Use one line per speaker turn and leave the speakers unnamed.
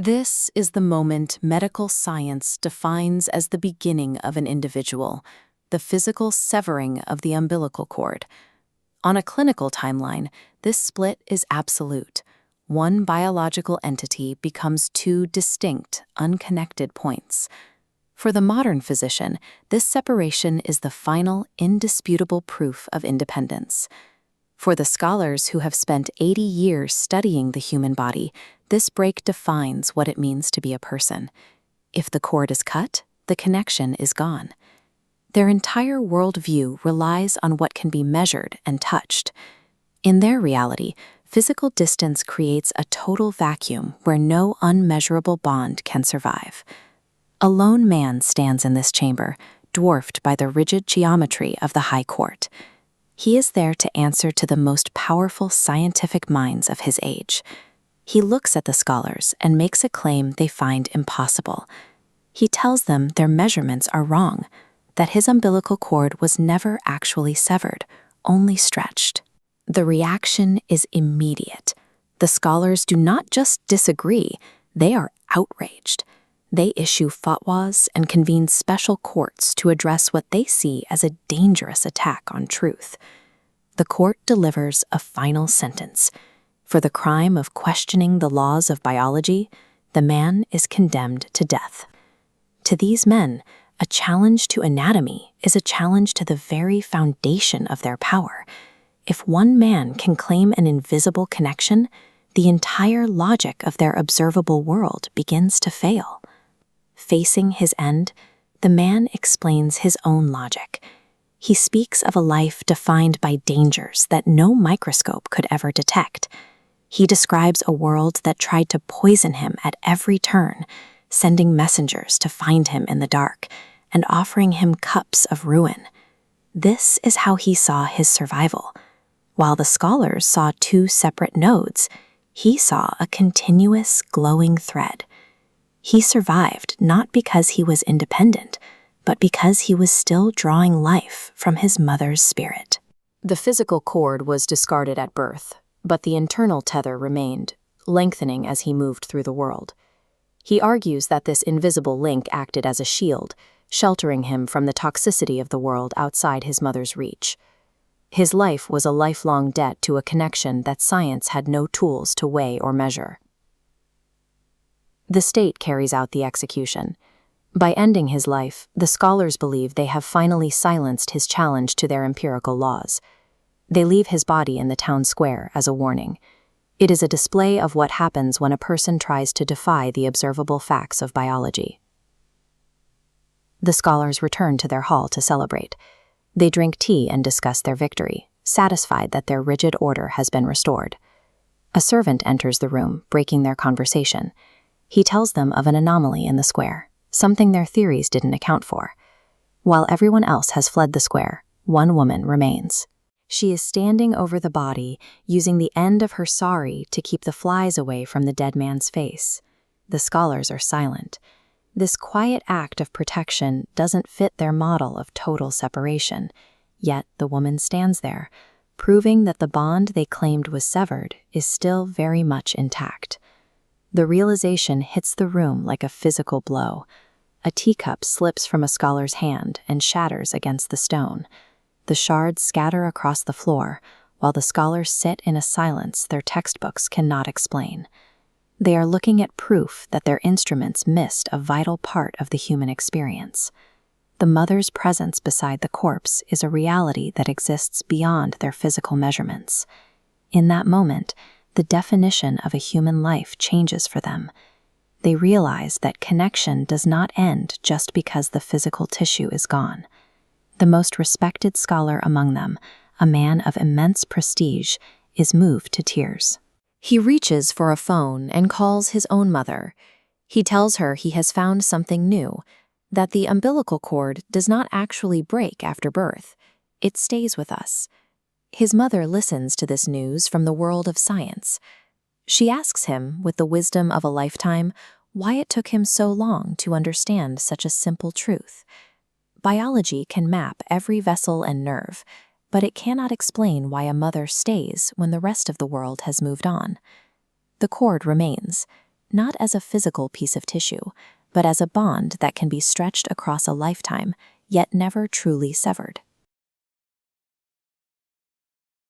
This is the moment medical science defines as the beginning of an individual, the physical severing of the umbilical cord. On a clinical timeline, this split is absolute. One biological entity becomes two distinct, unconnected points. For the modern physician, this separation is the final, indisputable proof of independence. For the scholars who have spent 80 years studying the human body, this break defines what it means to be a person. If the cord is cut, the connection is gone. Their entire worldview relies on what can be measured and touched. In their reality, physical distance creates a total vacuum where no unmeasurable bond can survive. A lone man stands in this chamber, dwarfed by the rigid geometry of the high court. He is there to answer to the most powerful scientific minds of his age. He looks at the scholars and makes a claim they find impossible. He tells them their measurements are wrong, that his umbilical cord was never actually severed, only stretched. The reaction is immediate. The scholars do not just disagree, they are outraged. They issue fatwas and convene special courts to address what they see as a dangerous attack on truth. The court delivers a final sentence. For the crime of questioning the laws of biology, the man is condemned to death. To these men, a challenge to anatomy is a challenge to the very foundation of their power. If one man can claim an invisible connection, the entire logic of their observable world begins to fail. Facing his end, the man explains his own logic. He speaks of a life defined by dangers that no microscope could ever detect. He describes a world that tried to poison him at every turn, sending messengers to find him in the dark and offering him cups of ruin. This is how he saw his survival. While the scholars saw two separate nodes, he saw a continuous glowing thread. He survived not because he was independent, but because he was still drawing life from his mother's spirit. The physical cord was discarded at birth, but the internal tether remained, lengthening as he moved through the world. He argues that this invisible link acted as a shield, sheltering him from the toxicity of the world outside his mother's reach. His life was a lifelong debt to a connection that science had no tools to weigh or measure. The state carries out the execution. By ending his life, the scholars believe they have finally silenced his challenge to their empirical laws. They leave his body in the town square as a warning. It is a display of what happens when a person tries to defy the observable facts of biology. The scholars return to their hall to celebrate. They drink tea and discuss their victory, satisfied that their rigid order has been restored. A servant enters the room, breaking their conversation. He tells them of an anomaly in the square, something their theories didn't account for. While everyone else has fled the square, one woman remains. She is standing over the body, using the end of her sari to keep the flies away from the dead man's face. The scholars are silent. This quiet act of protection doesn't fit their model of total separation, yet the woman stands there, proving that the bond they claimed was severed is still very much intact. The realization hits the room like a physical blow. A teacup slips from a scholar's hand and shatters against the stone. The shards scatter across the floor, while the scholars sit in a silence their textbooks cannot explain. They are looking at proof that their instruments missed a vital part of the human experience. The mother's presence beside the corpse is a reality that exists beyond their physical measurements. In that moment, the definition of a human life changes for them. They realize that connection does not end just because the physical tissue is gone. The most respected scholar among them, a man of immense prestige, is moved to tears. He reaches for a phone and calls his own mother. He tells her he has found something new, that the umbilical cord does not actually break after birth. It stays with us. His mother listens to this news from the world of science. She asks him, with the wisdom of a lifetime, why it took him so long to understand such a simple truth. Biology can map every vessel and nerve, but it cannot explain why a mother stays when the rest of the world has moved on. The cord remains. not as a physical piece of tissue, but as a bond that can be stretched across a lifetime, yet never truly severed.